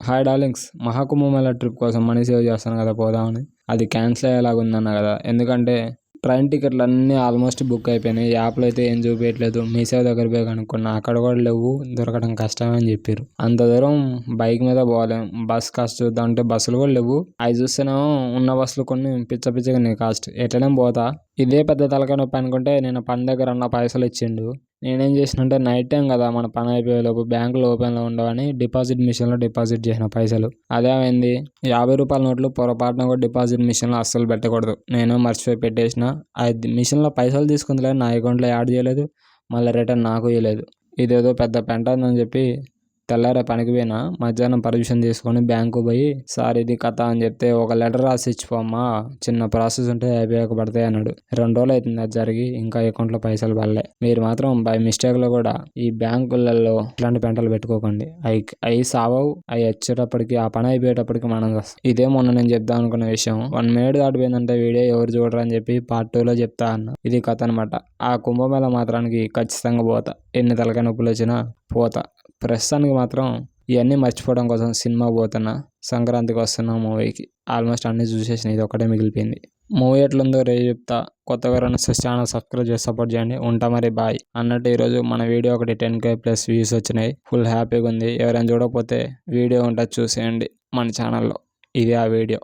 Hi darlings, Maha Kumbh Mela trip కోసం money save చేస్తాను కదా పోదామని. అది క్యాన్సిల్ అయ్యేలాగా ఉందన్న కదా, ఎందుకంటే ట్రైన్ టికెట్లు అన్నీ ఆల్మోస్ట్ బుక్ అయిపోయినాయి. యాప్లో అయితే ఏం చూపించట్లేదు. మీసేవ దగ్గర పోయి కనుక్కున్నా, అక్కడ కూడా లేవు, దొరకడం కష్టమే అని చెప్పారు. అంత దూరం బైక్ మీద పోలేం, బస్ కాస్ట్ చూద్దాం అంటే బస్సులు కూడా లేవు. అవి చూస్తేనేమో ఉన్న బస్సులు కొన్ని పిచ్చ పిచ్చగా నీ కాస్ట్ ఎట్లనే పోతా. ఇదే పెద్ద తలకాయ నొప్పి అనుకుంటే నేను పని దగ్గర అన్న పైసలు ఇచ్చిండు. నేనేం చేసినంటే నైట్ టైం కదా, మన పని అయిపోయేలోపు బ్యాంకులు ఓపెన్లో ఉండవని డిపాజిట్ మిషన్లో డిపాజిట్ చేసిన పైసలు. అదేమైంది, 50 రూపాయల నోట్లు పొరపాటున కూడా డిపాజిట్ మిషన్లో అస్సలు పెట్టకూడదు. నేను మర్చిపోయి పెట్టేసిన. అది మిషన్లో పైసలు తీసుకుందిలే, నా అకౌంట్లో యాడ్ చేయలేదు, మళ్ళీ రిటర్న్ నాకు ఇవ్వలేదు. ఇదేదో పెద్ద పెంట ఉందని చెప్పి తెల్లారే పనికి పోయినా. మధ్యాహ్నం పర్మిషన్ తీసుకొని బ్యాంకు పోయి సార్ ఇది కథ అని చెప్తే, ఒక లెటర్ రాసి ఇచ్చిపోమ్మా, చిన్న ప్రాసెస్ ఉంటే అయిపోయాక పడతాయి అన్నాడు. 2 రోజులు అవుతుంది అది జరిగి, ఇంకా అకౌంట్లో పైసలు పడలే. మీరు మాత్రం బై మిస్టేక్లో కూడా ఈ బ్యాంకులలో ఇట్లాంటి పెంటలు పెట్టుకోకండి. అవి సావవు, అవి వచ్చేటప్పటికి ఆ పని అయిపోయేటప్పటికి మనం ఇదే మొన్న నేను చెప్దాం అనుకున్న విషయం 1 మినిట్ దాటిపోయిందంటే వీడియో ఎవరు చూడరు అని చెప్పి పార్ట్ 2లో చెప్తా అన్న. ఇది కథ అనమాట. ఆ కుంభమేళా మాత్రానికి ఖచ్చితంగా పోతా, ఎన్ని తలకాయ నొప్పులు వచ్చినా పోతా. ప్రస్తుతానికి మాత్రం ఇవన్నీ మర్చిపోవడం కోసం సినిమా పోతున్నా. సంక్రాంతికి వస్తున్నా మూవీకి. ఆల్మోస్ట్ అన్నీ చూసేసిన, ఇది ఒకటే మిగిలిపోయింది. మూవీ ఎట్లుందో రేపు చెప్తా. కొత్తగా ఛానల్ సబ్స్క్రైబ్ చేసి సపోర్ట్ చేయండి. ఉంటా మరి, బాయ్. అన్నట్టు ఈరోజు మన వీడియో ఒకటి 10K+ వ్యూస్ వచ్చినాయి. ఫుల్ హ్యాపీగా ఉంది. ఎవరైనా చూడకపోతే వీడియో ఉంటుంది చూసేయండి మన ఛానల్లో. ఇది ఆ వీడియో.